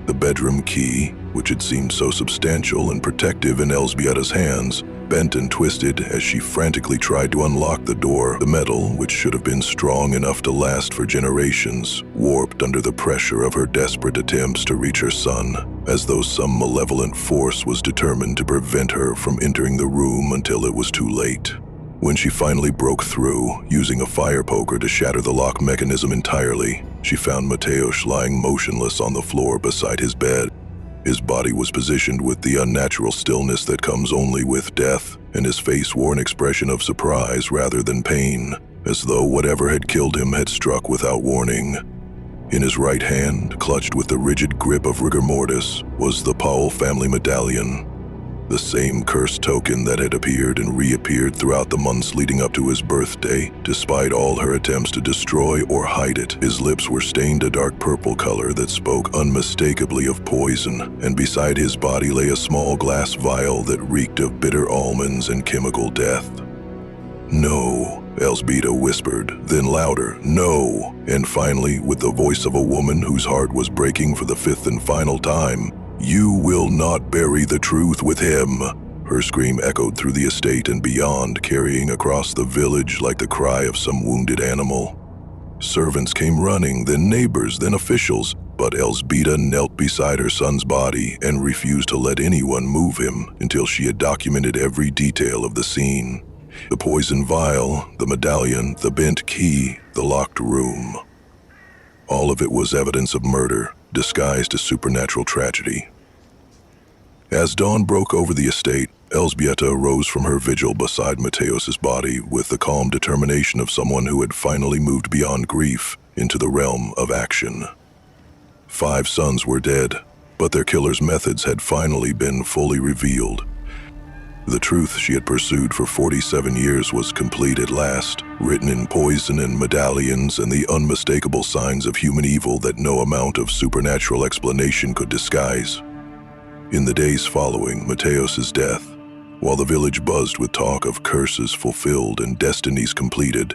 The bedroom key, which had seemed so substantial and protective in Elżbieta's hands, bent and twisted as she frantically tried to unlock the door. The metal, which should have been strong enough to last for generations, warped under the pressure of her desperate attempts to reach her son, as though some malevolent force was determined to prevent her from entering the room until it was too late. When she finally broke through, using a fire poker to shatter the lock mechanism entirely, she found Mateusz lying motionless on the floor beside his bed. His body was positioned with the unnatural stillness that comes only with death, and his face wore an expression of surprise rather than pain, as though whatever had killed him had struck without warning. In his right hand, clutched with the rigid grip of rigor mortis, was the Pawel family medallion, the same cursed token that had appeared and reappeared throughout the months leading up to his birthday, despite all her attempts to destroy or hide it. His lips were stained a dark purple color that spoke unmistakably of poison, and beside his body lay a small glass vial that reeked of bitter almonds and chemical death. "No," Elzbieta whispered, then louder, "No," and finally, with the voice of a woman whose heart was breaking for the fifth and final time, "You will not bury the truth with him." Her scream echoed through the estate and beyond, carrying across the village like the cry of some wounded animal. Servants came running, then neighbors, then officials, but Elzbieta knelt beside her son's body and refused to let anyone move him until she had documented every detail of the scene. The poison vial, the medallion, the bent key, the locked room. All of it was evidence of murder, disguised as supernatural tragedy. As dawn broke over the estate, Elzbieta rose from her vigil beside Mateos's body with the calm determination of someone who had finally moved beyond grief into the realm of action. 5 sons were dead, but their killer's methods had finally been fully revealed. The truth she had pursued for 47 years was complete at last, written in poison and medallions and the unmistakable signs of human evil that no amount of supernatural explanation could disguise. In the days following Mateos's death, while the village buzzed with talk of curses fulfilled and destinies completed,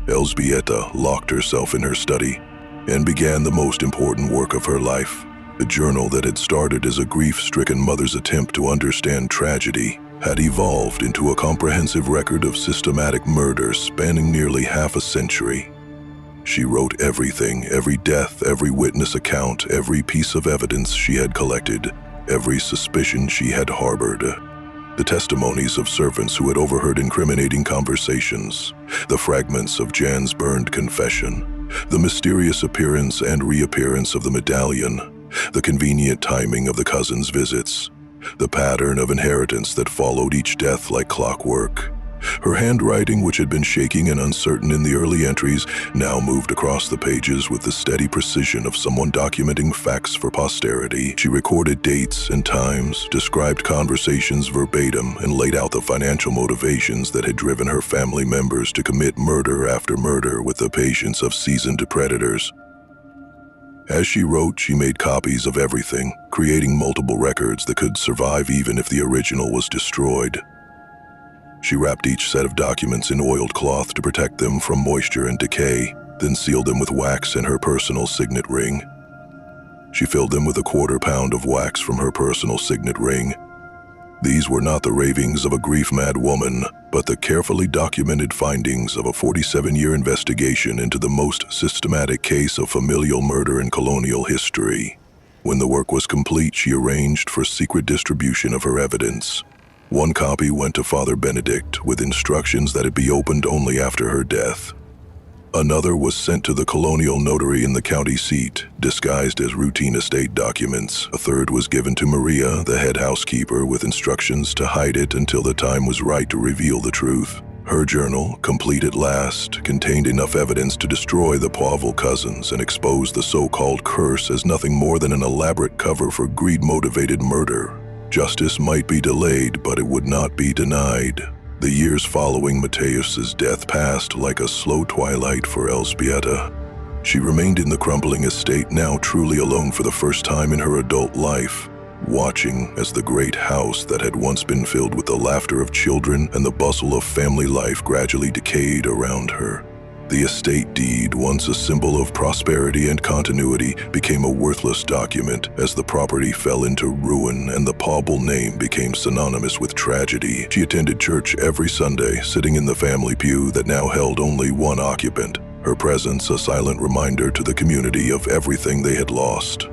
Elzbieta locked herself in her study and began the most important work of her life. The journal that had started as a grief-stricken mother's attempt to understand tragedy had evolved into a comprehensive record of systematic murder spanning nearly half a century. She wrote everything, every death, every witness account, every piece of evidence she had collected, every suspicion she had harbored. The testimonies of servants who had overheard incriminating conversations, the fragments of Jan's burned confession, the mysterious appearance and reappearance of the medallion, the convenient timing of the cousins' visits, the pattern of inheritance that followed each death like clockwork. Her handwriting, which had been shaking and uncertain in the early entries, now moved across the pages with the steady precision of someone documenting facts for posterity. She recorded dates and times, described conversations verbatim, and laid out the financial motivations that had driven her family members to commit murder after murder with the patience of seasoned predators. As she wrote, she made copies of everything, creating multiple records that could survive even if the original was destroyed. She wrapped each set of documents in oiled cloth to protect them from moisture and decay, then sealed them with wax and her personal signet ring. She filled them with a 1/4 pound of wax from her personal signet ring. These were not the ravings of a grief-mad woman, but the carefully documented findings of a 47-year investigation into the most systematic case of familial murder in colonial history. When the work was complete, she arranged for secret distribution of her evidence. One copy went to Father Benedict with instructions that it be opened only after her death. Another was sent to the colonial notary in the county seat, disguised as routine estate documents. A third was given to Maria, the head housekeeper, with instructions to hide it until the time was right to reveal the truth. Her journal, complete at last, contained enough evidence to destroy the Pawel cousins and expose the so-called curse as nothing more than an elaborate cover for greed-motivated murder. Justice might be delayed, but it would not be denied. The years following Mateos's death passed like a slow twilight for Elzbieta. She remained in the crumbling estate, now truly alone for the first time in her adult life, watching as the great house that had once been filled with the laughter of children and the bustle of family life gradually decayed around her. The estate deed, once a symbol of prosperity and continuity, became a worthless document as the property fell into ruin and the Pawel name became synonymous with tragedy. She attended church every Sunday, sitting in the family pew that now held only one occupant, her presence a silent reminder to the community of everything they had lost.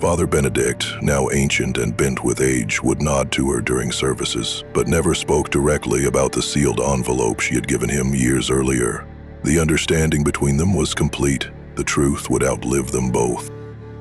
Father Benedict, now ancient and bent with age, would nod to her during services, but never spoke directly about the sealed envelope she had given him years earlier. The understanding between them was complete. The truth would outlive them both.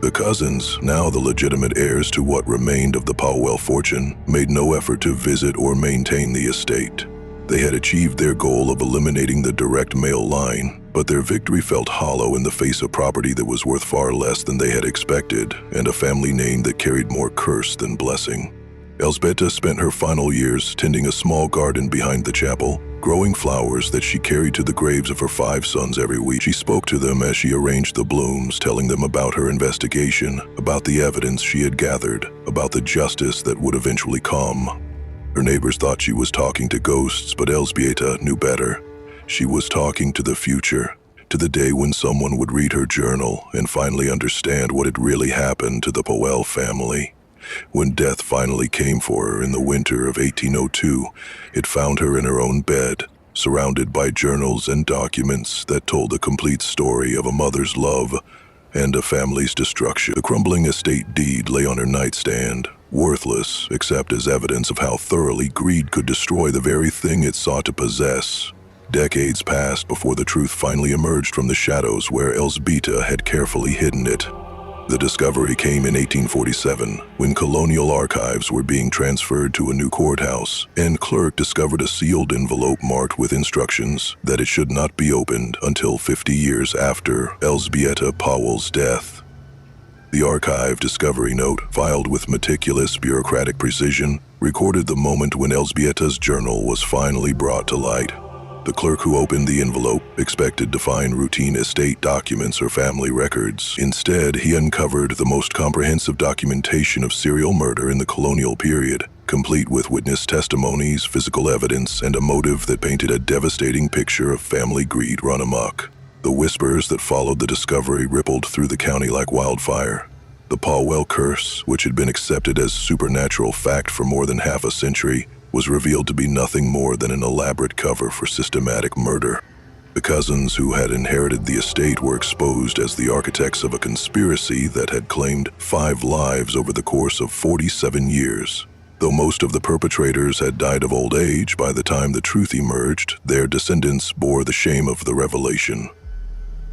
The cousins, now the legitimate heirs to what remained of the Pawel fortune, made no effort to visit or maintain the estate. They had achieved their goal of eliminating the direct male line, but their victory felt hollow in the face of property that was worth far less than they had expected, and a family name that carried more curse than blessing. Elżbieta spent her final years tending a small garden behind the chapel, growing flowers that she carried to the graves of her 5 sons every week. She spoke to them as she arranged the blooms, telling them about her investigation, about the evidence she had gathered, about the justice that would eventually come. Her neighbors thought she was talking to ghosts, but Elżbieta knew better. She was talking to the future, to the day when someone would read her journal and finally understand what had really happened to the Pawel family. When death finally came for her in the winter of 1802, it found her in her own bed, surrounded by journals and documents that told the complete story of a mother's love and a family's destruction. The crumbling estate deed lay on her nightstand, worthless except as evidence of how thoroughly greed could destroy the very thing it sought to possess. Decades passed before the truth finally emerged from the shadows where Elżbieta had carefully hidden it. The discovery came in 1847, when colonial archives were being transferred to a new courthouse, and clerk discovered a sealed envelope marked with instructions that it should not be opened until 50 years after Elżbieta Pawel's death. The archive discovery note, filed with meticulous bureaucratic precision, recorded the moment when Elżbieta's journal was finally brought to light. The clerk who opened the envelope expected to find routine estate documents or family records. Instead, he uncovered the most comprehensive documentation of serial murder in the colonial period, complete with witness testimonies, physical evidence, and a motive that painted a devastating picture of family greed run amok. The whispers that followed the discovery rippled through the county like wildfire. The Pawel curse, which had been accepted as supernatural fact for more than half a century, was revealed to be nothing more than an elaborate cover for systematic murder. The cousins who had inherited the estate were exposed as the architects of a conspiracy that had claimed 5 lives over the course of 47 years. Though most of the perpetrators had died of old age by the time the truth emerged, their descendants bore the shame of the revelation.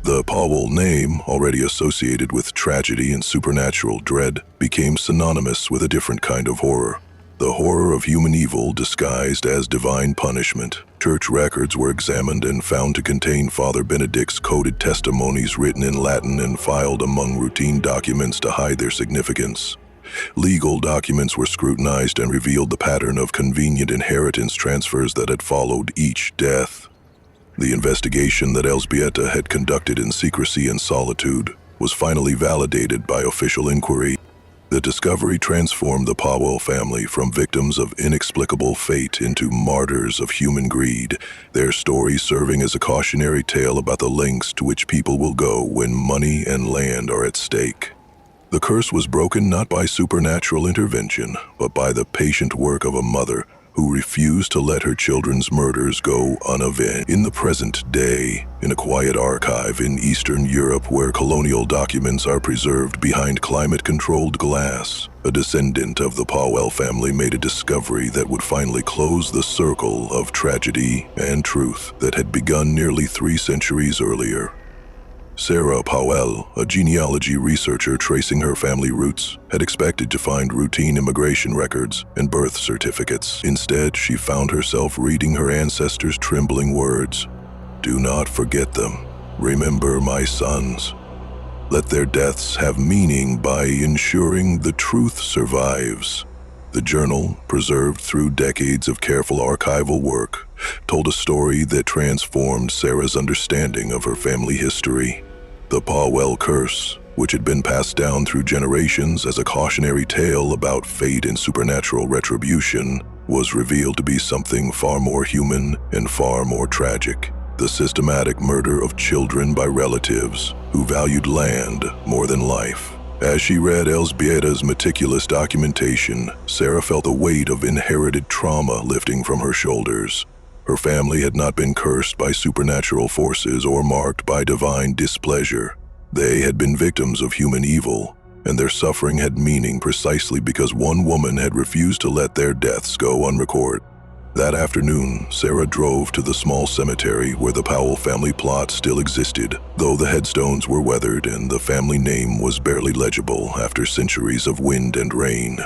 The Pawel name, already associated with tragedy and supernatural dread, became synonymous with a different kind of horror. The horror of human evil disguised as divine punishment. Church records were examined and found to contain Father Benedict's coded testimonies written in Latin and filed among routine documents to hide their significance. Legal documents were scrutinized and revealed the pattern of convenient inheritance transfers that had followed each death. The investigation that Elżbieta had conducted in secrecy and solitude was finally validated by official inquiry. The discovery transformed the Pawel family from victims of inexplicable fate into martyrs of human greed, their story serving as a cautionary tale about the lengths to which people will go when money and land are at stake. The curse was broken not by supernatural intervention, but by the patient work of a mother who refused to let her children's murders go unavenged. In the present day, in a quiet archive in Eastern Europe where colonial documents are preserved behind climate-controlled glass, a descendant of the Pawel family made a discovery that would finally close the circle of tragedy and truth that had begun nearly 3 centuries earlier. Sarah Pawel, a genealogy researcher tracing her family roots, had expected to find routine immigration records and birth certificates. Instead, she found herself reading her ancestors' trembling words. "Do not forget them. Remember my sons. Let their deaths have meaning by ensuring the truth survives." The journal, preserved through decades of careful archival work, told a story that transformed Sarah's understanding of her family history. The Pawel curse, which had been passed down through generations as a cautionary tale about fate and supernatural retribution, was revealed to be something far more human and far more tragic. The systematic murder of children by relatives who valued land more than life. As she read Elżbieta's meticulous documentation, Sarah felt the weight of inherited trauma lifting from her shoulders. Her family had not been cursed by supernatural forces or marked by divine displeasure. They had been victims of human evil, and their suffering had meaning precisely because one woman had refused to let their deaths go unrecorded. That afternoon, Sarah drove to the small cemetery where the Pawel family plot still existed, though the headstones were weathered and the family name was barely legible after centuries of wind and rain.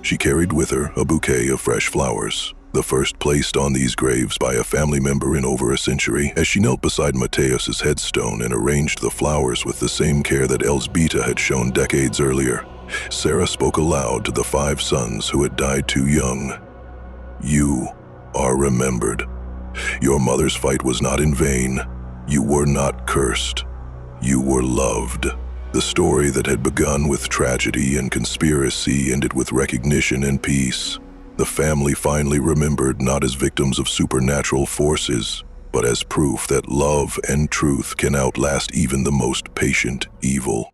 She carried with her a bouquet of fresh flowers, the first placed on these graves by a family member in over a century. As she knelt beside Mateus's headstone and arranged the flowers with the same care that Elsbeta had shown decades earlier, Sarah spoke aloud to the 5 sons who had died too young. "You are remembered. Your mother's fight was not in vain. You were not cursed. You were loved." The story that had begun with tragedy and conspiracy ended with recognition and peace. The family finally remembered not as victims of supernatural forces, but as proof that love and truth can outlast even the most patient evil.